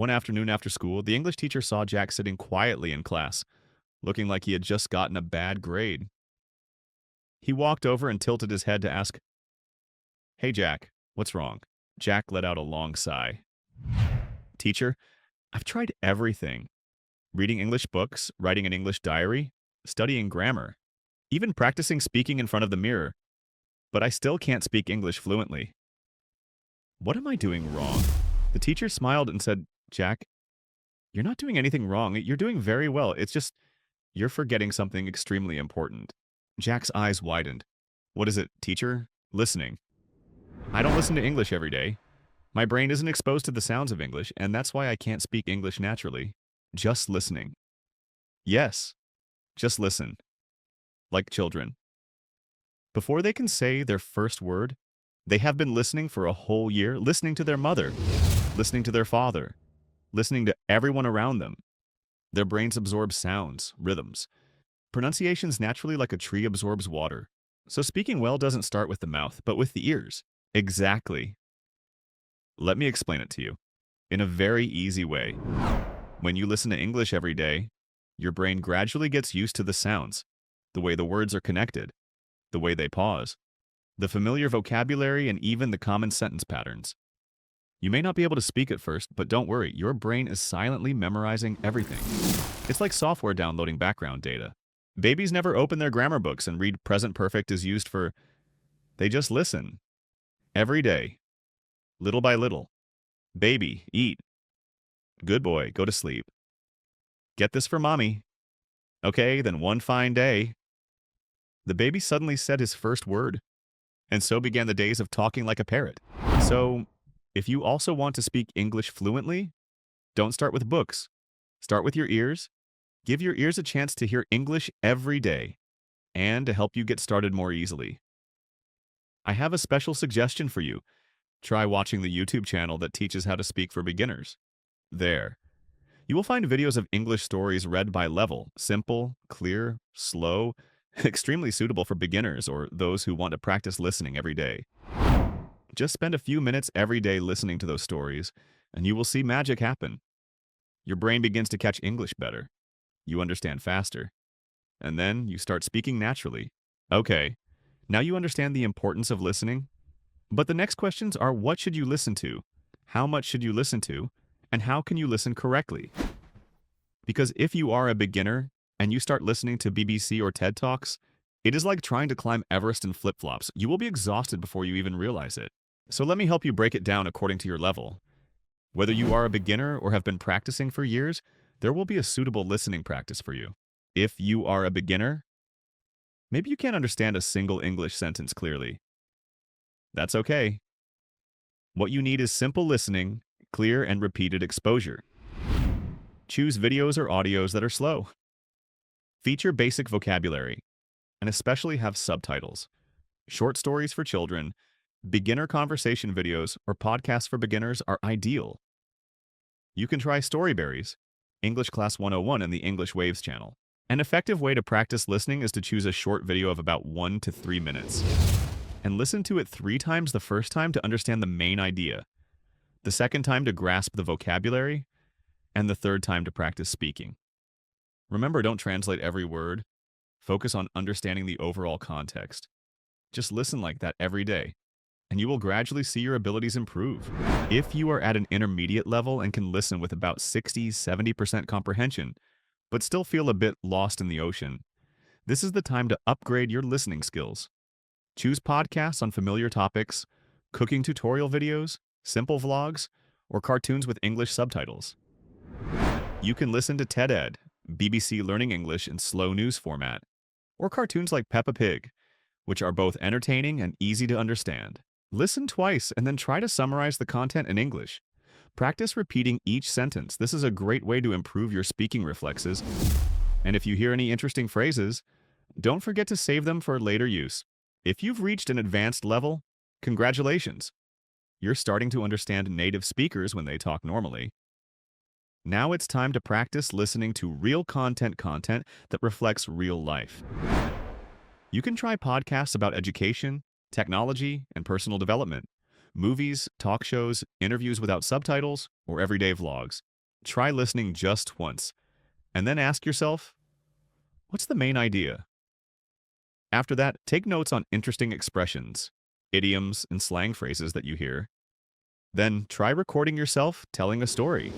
One afternoon after school, the English teacher saw Jack sitting quietly in class, looking like he had just gotten a bad grade. He walked over and tilted his head to ask, "Hey, Jack, what's wrong?" Jack let out a long sigh. "Teacher, I've tried everything. Reading English books, writing an English diary, studying grammar, even practicing speaking in front of the mirror, but I still can't speak English fluently. What am I doing wrong?" The teacher smiled and said, "Jack, you're not doing anything wrong. You're doing very well. It's just you're forgetting something extremely important." Jack's eyes widened. "What is it, teacher?" "Listening. I don't listen to English every day. My brain isn't exposed to the sounds of English, and that's why I can't speak English naturally. Just listening." "Yes, just listen. Like children. Before they can say their first word, they have been listening for a whole year, listening to their mother, listening to their father, listening to everyone around them. Their brains absorb sounds, rhythms, pronunciations naturally like a tree absorbs water. So speaking well doesn't start with the mouth, but with the ears." "Exactly. Let me explain it to you. In a very easy way. When you listen to English every day, your brain gradually gets used to the sounds, the way the words are connected, the way they pause, the familiar vocabulary, and even the common sentence patterns. You may not be able to speak at first, but don't worry, your brain is silently memorizing everything. It's like software downloading background data. Babies never open their grammar books and read present perfect is used for. They just listen. Every day. Little by little. Baby, eat. Good boy, go to sleep. Get this for mommy. Okay, then one fine day. The baby suddenly said his first word, and so began the days of talking like a parrot. So, if you also want to speak English fluently, don't start with books. Start with your ears. Give your ears a chance to hear English every day, and to help you get started more easily, I have a special suggestion for you. Try watching the YouTube channel that teaches how to speak for beginners. There. You will find videos of English stories read by level, simple, clear, slow, extremely suitable for beginners or those who want to practice listening every day. Just spend a few minutes every day listening to those stories, and you will see magic happen. Your brain begins to catch English better. You understand faster. And then you start speaking naturally. Okay, now you understand the importance of listening. But the next questions are, what should you listen to? How much should you listen to? And how can you listen correctly? Because if you are a beginner and you start listening to BBC or TED Talks, it is like trying to climb Everest in flip-flops. You will be exhausted before you even realize it. So let me help you break it down according to your level. Whether you are a beginner or have been practicing for years, there will be a suitable listening practice for you. If you are a beginner, maybe you can't understand a single English sentence clearly. That's okay. What you need is simple listening, clear and repeated exposure. Choose videos or audios that are slow. Feature basic vocabulary, and especially have subtitles. Short stories for children, beginner conversation videos, or podcasts for beginners are ideal. You can try Storyberries, English Class 101 in the English Waves channel. An effective way to practice listening is to choose a short video of about 1 to 3 minutes. And listen to it 3 times the first time to understand the main idea, the second time to grasp the vocabulary, and the third time to practice speaking. Remember, don't translate every word. Focus on understanding the overall context. Just listen like that every day, and you will gradually see your abilities improve. If you are at an intermediate level and can listen with about 60–70% comprehension, but still feel a bit lost in the ocean, this is the time to upgrade your listening skills. Choose podcasts on familiar topics, cooking tutorial videos, simple vlogs, or cartoons with English subtitles. You can listen to TED Ed, BBC Learning English in slow news format, or cartoons like Peppa Pig, which are both entertaining and easy to understand. Listen twice and then try to summarize the content in English. Practice repeating each sentence. This is a great way to improve your speaking reflexes. And if you hear any interesting phrases, don't forget to save them for later use. If you've reached an advanced level, congratulations. You're starting to understand native speakers when they talk normally. Now it's time to practice listening to real content that reflects real life. You can try podcasts about education, technology, and personal development, movies, talk shows, interviews without subtitles, or everyday vlogs. Try listening just once, and then ask yourself, what's the main idea? After that, take notes on interesting expressions, idioms, and slang phrases that you hear. Then try recording yourself telling a story.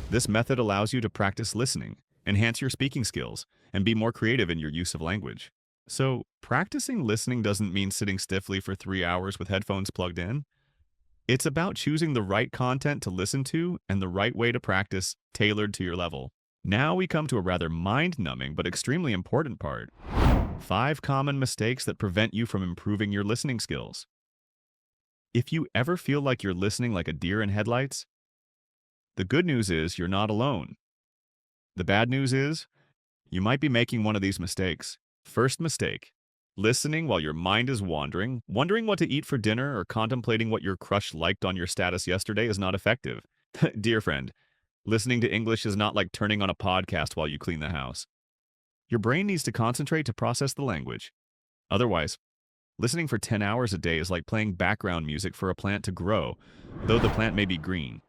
This method allows you to practice listening, enhance your speaking skills, and be more creative in your use of language. So, practicing listening doesn't mean sitting stiffly for 3 hours with headphones plugged in. It's about choosing the right content to listen to and the right way to practice, tailored to your level. Now we come to a rather mind-numbing but extremely important part. 5 common mistakes that prevent you from improving your listening skills. If you ever feel like you're listening like a deer in headlights, the good news is you're not alone. The bad news is you might be making one of these mistakes. First mistake: listening while your mind is wandering, wondering what to eat for dinner, or contemplating what your crush liked on your status yesterday is not effective. Dear friend, listening to English is not like turning on a podcast while you clean the house. Your brain needs to concentrate to process the language. Otherwise, listening for 10 hours a day is like playing background music for a plant to grow, though the plant may be green.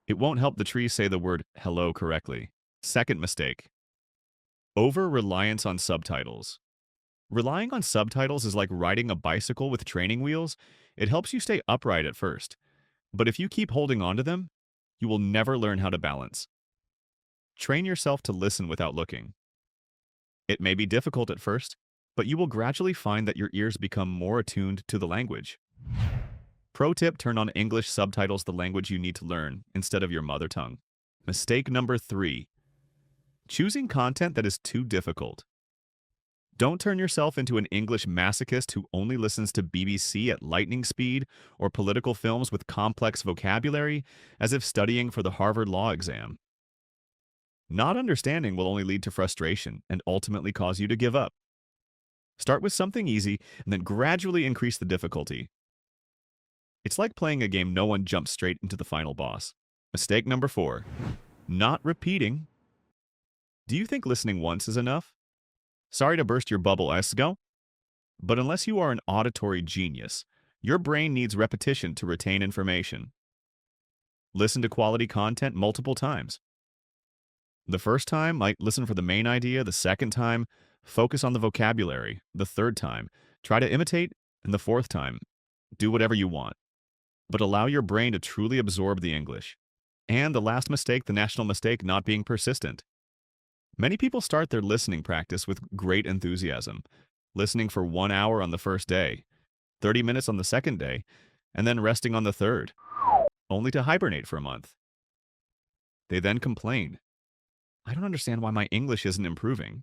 It won't help the tree say the word hello correctly. Second mistake: over-reliance on subtitles. Relying on subtitles is like riding a bicycle with training wheels. It helps you stay upright at first, but if you keep holding onto them, you will never learn how to balance. Train yourself to listen without looking. It may be difficult at first, but you will gradually find that your ears become more attuned to the language. Pro tip: turn on English subtitles, the language you need to learn, instead of your mother tongue. Mistake number 3: choosing content that is too difficult. Don't turn yourself into an English masochist who only listens to BBC at lightning speed or political films with complex vocabulary as if studying for the Harvard Law exam. Not understanding will only lead to frustration and ultimately cause you to give up. Start with something easy and then gradually increase the difficulty. It's like playing a game no one jumps straight into the final boss. Mistake number 4: not repeating. Do you think listening once is enough? Sorry to burst your bubble, Esco, but unless you are an auditory genius, your brain needs repetition to retain information. Listen to quality content multiple times. The first time, might listen for the main idea. The second time, focus on the vocabulary. The third time, try to imitate. And the fourth time, do whatever you want. But allow your brain to truly absorb the English. And the last mistake, the national mistake: not being persistent. Many people start their listening practice with great enthusiasm, listening for 1 hour on the first day, 30 minutes on the second day, and then resting on the third, only to hibernate for a month. They then complain, "I don't understand why my English isn't improving."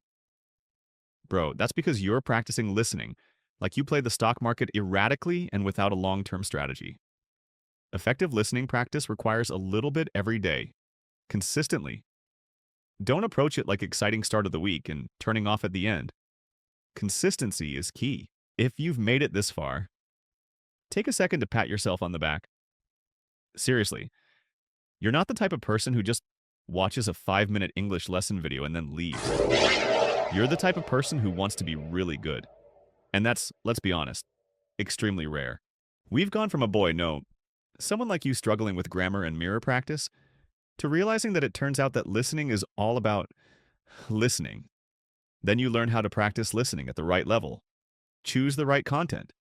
Bro, that's because you're practicing listening like you play the stock market erratically and without a long-term strategy. Effective listening practice requires a little bit every day, consistently. Don't approach it like exciting start of the week and turning off at the end. Consistency is key. If you've made it this far, take a second to pat yourself on the back. Seriously, you're not the type of person who just watches a 5-minute English lesson video and then leaves. You're the type of person who wants to be really good. And that's, let's be honest, extremely rare. We've gone from a boy, no, someone like you struggling with grammar and mirror practice, to realizing that it turns out that listening is all about listening. Then you learn how to practice listening at the right level. Choose the right content.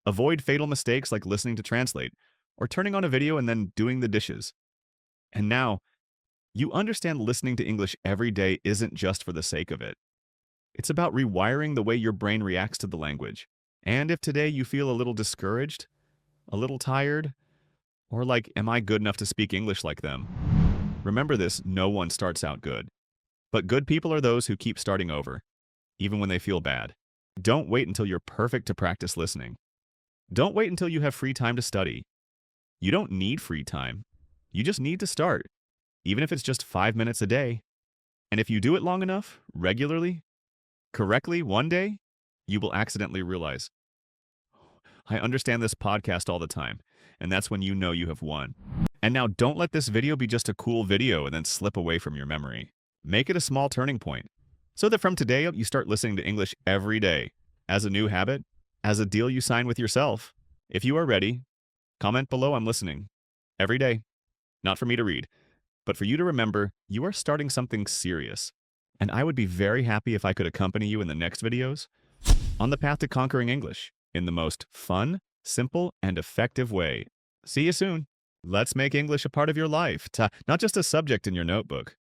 Avoid fatal mistakes like listening to translate, or turning on a video and then doing the dishes. And now, you understand listening to English every day isn't just for the sake of it. It's about rewiring the way your brain reacts to the language. And if today you feel a little discouraged, a little tired, or like, am I good enough to speak English like them? Remember this: no one starts out good. But good people are those who keep starting over, even when they feel bad. Don't wait until you're perfect to practice listening. Don't wait until you have free time to study. You don't need free time. You just need to start, even if it's just 5 minutes a day. And if you do it long enough, regularly, correctly, one day, you will accidentally realize, I understand this podcast all the time, and that's when you know you have won. And now don't let this video be just a cool video and then slip away from your memory. Make it a small turning point, so that from today you start listening to English every day, as a new habit, as a deal you sign with yourself. If you are ready, comment below, I'm listening. Every day. Not for me to read, But for you to remember, you are starting something serious. And I would be very happy if I could accompany you in the next videos on the path to conquering English in the most fun, simple, and effective way. See you soon. Let's make English a part of your life, not just a subject in your notebook.